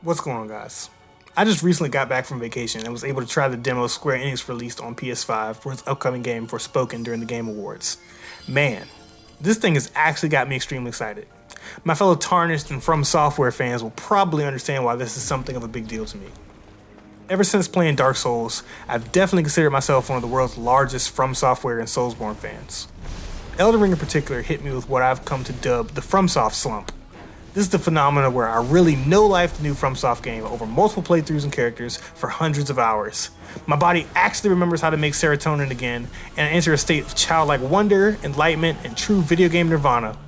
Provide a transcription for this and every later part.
What's going on, guys? I just recently got back from vacation and was able to try the demo Square Enix released on PS5 for its upcoming game Forspoken during the Game Awards. Man, this thing has actually got me extremely excited. My fellow Tarnished and From Software fans will probably understand why this is something of a big deal to me. Ever since playing Dark Souls, I've definitely considered myself one of the world's largest From Software and Soulsborne fans. Elden Ring in particular hit me with what I've come to dub the FromSoft slump. This is the phenomenon where I really no-life the new FromSoft game over multiple playthroughs and characters for hundreds of hours. My body actually remembers how to make serotonin again, and I enter a state of childlike wonder, enlightenment, and true video game nirvana.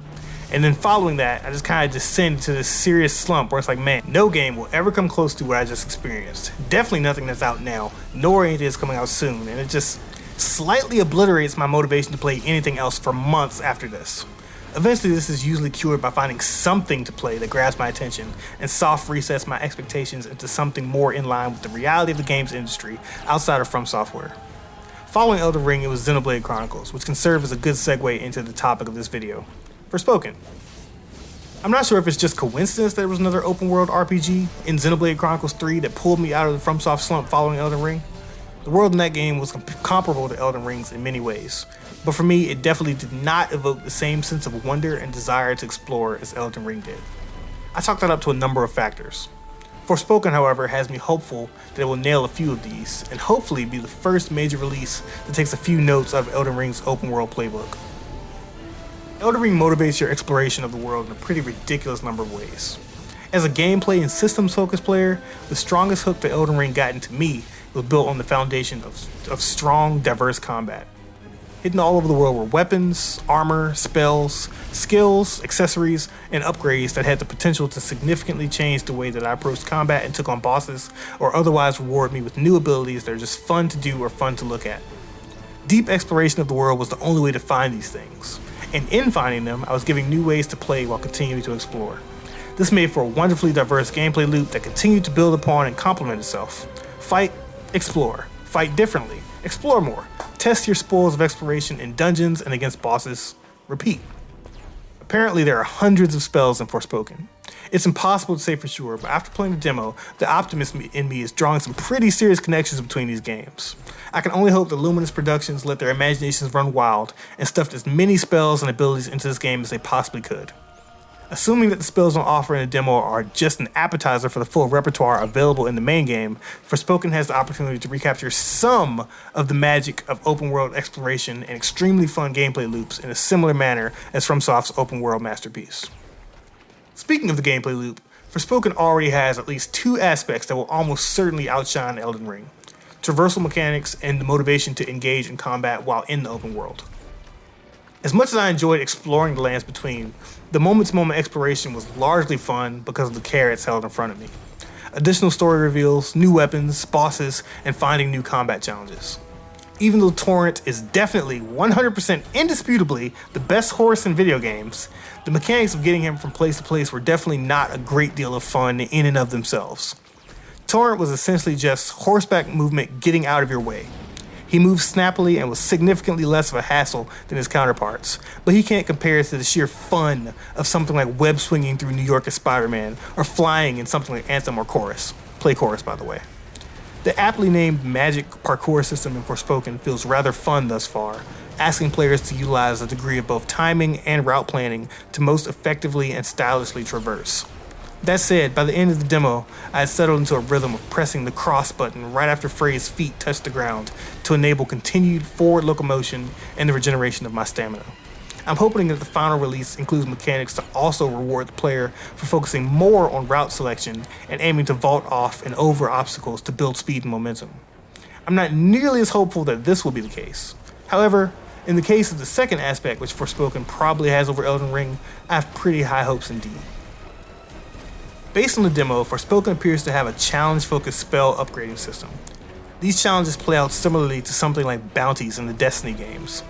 And then following that, I just kind of descend to this serious slump where it's like, man, no game will ever come close to what I just experienced. Definitely nothing that's out now, nor anything that's coming out soon, and it just slightly obliterates my motivation to play anything else for months after this. Eventually, this is usually cured by finding something to play that grabs my attention and soft resets my expectations into something more in line with the reality of the games industry outside of From Software. Following Elden Ring, it was Xenoblade Chronicles, which can serve as a good segue into the topic of this video. Forspoken. I'm not sure if it's just coincidence that there was another open world RPG in Xenoblade Chronicles 3 that pulled me out of the FromSoft slump following Elden Ring. The world in that game was comparable to Elden Ring's in many ways, but for me it definitely did not evoke the same sense of wonder and desire to explore as Elden Ring did. I chalk that up to a number of factors. Forspoken, however, has me hopeful that it will nail a few of these, and hopefully be the first major release that takes a few notes out of Elden Ring's open world playbook. Elden Ring motivates your exploration of the world in a pretty ridiculous number of ways. As a gameplay and systems focused player, the strongest hook that Elden Ring got into me was built on the foundation of strong, diverse combat. Hidden all over the world were weapons, armor, spells, skills, accessories, and upgrades that had the potential to significantly change the way that I approached combat and took on bosses, or otherwise reward me with new abilities that are just fun to do or fun to look at. Deep exploration of the world was the only way to find these things, and in finding them, I was giving new ways to play while continuing to explore. This made for a wonderfully diverse gameplay loop that continued to build upon and complement itself. Fight, explore. Fight differently. Explore more. Test your spoils of exploration in dungeons and against bosses. Repeat. Apparently there are hundreds of spells in Forspoken. It's impossible to say for sure, but after playing the demo, the optimist in me is drawing some pretty serious connections between these games. I can only hope that Luminous Productions let their imaginations run wild and stuffed as many spells and abilities into this game as they possibly could. Assuming that the spells on offer in the demo are just an appetizer for the full repertoire available in the main game, Forspoken has the opportunity to recapture some of the magic of open world exploration and extremely fun gameplay loops in a similar manner as FromSoft's open world masterpiece. Speaking of the gameplay loop, Forspoken already has at least two aspects that will almost certainly outshine Elden Ring: traversal mechanics and the motivation to engage in combat while in the open world. As much as I enjoyed exploring the lands between, the moment-to-moment exploration was largely fun because of the carrots held in front of me. Additional story reveals, new weapons, bosses, and finding new combat challenges. Even though Torrent is definitely 100% indisputably the best horse in video games, the mechanics of getting him from place to place were definitely not a great deal of fun in and of themselves. Torrent was essentially just horseback movement getting out of your way. He moved snappily and was significantly less of a hassle than his counterparts, but he can't compare to the sheer fun of something like web swinging through New York as Spider-Man, or flying in something like Anthem or Chorus. Play Chorus, by the way. The aptly named magic parkour system in Forspoken feels rather fun thus far, asking players to utilize a degree of both timing and route planning to most effectively and stylishly traverse. That said, by the end of the demo, I had settled into a rhythm of pressing the cross button right after Frey's feet touched the ground to enable continued forward locomotion and the regeneration of my stamina. I'm hoping that the final release includes mechanics to also reward the player for focusing more on route selection and aiming to vault off and over obstacles to build speed and momentum. I'm not nearly as hopeful that this will be the case. However, in the case of the second aspect, which Forspoken probably has over Elden Ring, I have pretty high hopes indeed. Based on the demo, Forspoken appears to have a challenge-focused spell upgrading system. These challenges play out similarly to something like bounties in the Destiny games.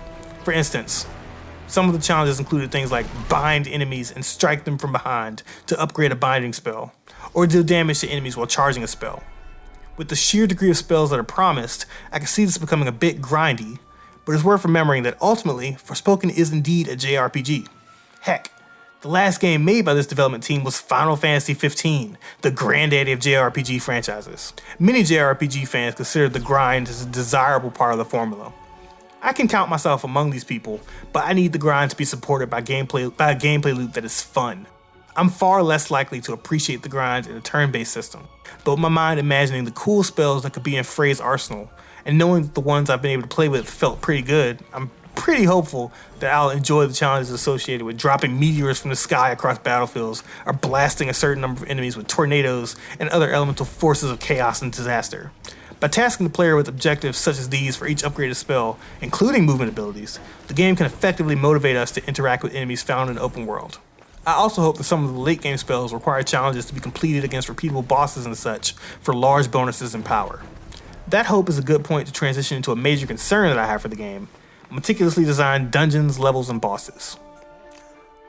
For instance, some of the challenges included things like bind enemies and strike them from behind to upgrade a binding spell, or deal damage to enemies while charging a spell. With the sheer degree of spells that are promised, I can see this becoming a bit grindy, but it's worth remembering that ultimately, Forspoken is indeed a JRPG. Heck, The last game made by this development team was Final Fantasy XV, the granddaddy of JRPG franchises. Many JRPG fans consider the grind as a desirable part of the formula. I can count myself among these people, but I need the grind to be supported by a gameplay loop that is fun. I'm far less likely to appreciate the grind in a turn-based system, but with my mind imagining the cool spells that could be in Frey's arsenal, and knowing that the ones I've been able to play with felt pretty good, I'm pretty hopeful that I'll enjoy the challenges associated with dropping meteors from the sky across battlefields, or blasting a certain number of enemies with tornadoes and other elemental forces of chaos and disaster. By tasking the player with objectives such as these for each upgraded spell, including movement abilities, the game can effectively motivate us to interact with enemies found in the open world. I also hope that some of the late game spells require challenges to be completed against repeatable bosses and such for large bonuses and power. That hope is a good point to transition into a major concern that I have for the game: meticulously designed dungeons, levels, and bosses.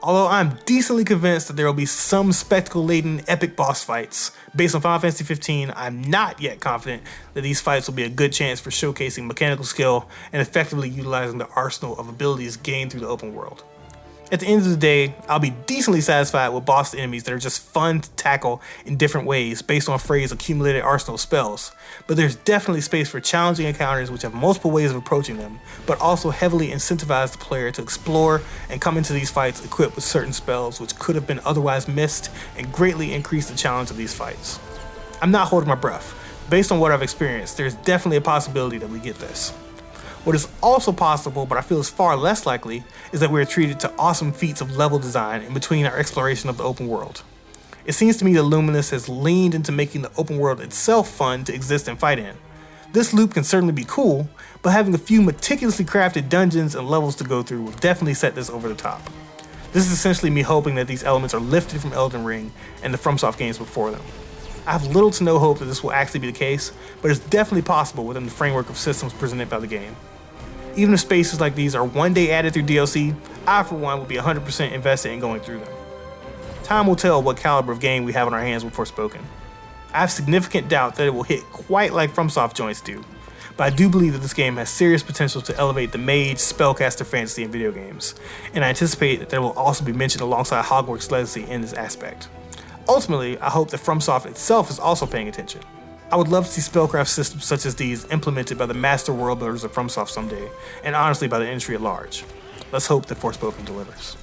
Although I'm decently convinced that there will be some spectacle-laden epic boss fights based on Final Fantasy XV, I'm not yet confident that these fights will be a good chance for showcasing mechanical skill and effectively utilizing the arsenal of abilities gained through the open world. At the end of the day, I'll be decently satisfied with boss enemies that are just fun to tackle in different ways based on Frey's accumulated arsenal of spells, but there's definitely space for challenging encounters which have multiple ways of approaching them, but also heavily incentivize the player to explore and come into these fights equipped with certain spells which could have been otherwise missed and greatly increase the challenge of these fights. I'm not holding my breath. Based on what I've experienced, there's definitely a possibility that we get this. What is also possible, but I feel is far less likely, is that we are treated to awesome feats of level design in between our exploration of the open world. It seems to me that Luminous has leaned into making the open world itself fun to exist and fight in. This loop can certainly be cool, but having a few meticulously crafted dungeons and levels to go through will definitely set this over the top. This is essentially me hoping that these elements are lifted from Elden Ring and the FromSoft games before them. I have little to no hope that this will actually be the case, but it's definitely possible within the framework of systems presented by the game. Even if spaces like these are one day added through DLC, I for one will be 100% invested in going through them. Time will tell what caliber of game we have on our hands with Forspoken. I have significant doubt that it will hit quite like FromSoft joints do, but I do believe that this game has serious potential to elevate the mage spellcaster fantasy in video games, and I anticipate that it will also be mentioned alongside Hogwarts Legacy in this aspect. Ultimately, I hope that FromSoft itself is also paying attention. I would love to see spellcraft systems such as these implemented by the master world builders of FromSoft someday, and honestly by the industry at large. Let's hope that Forspoken delivers.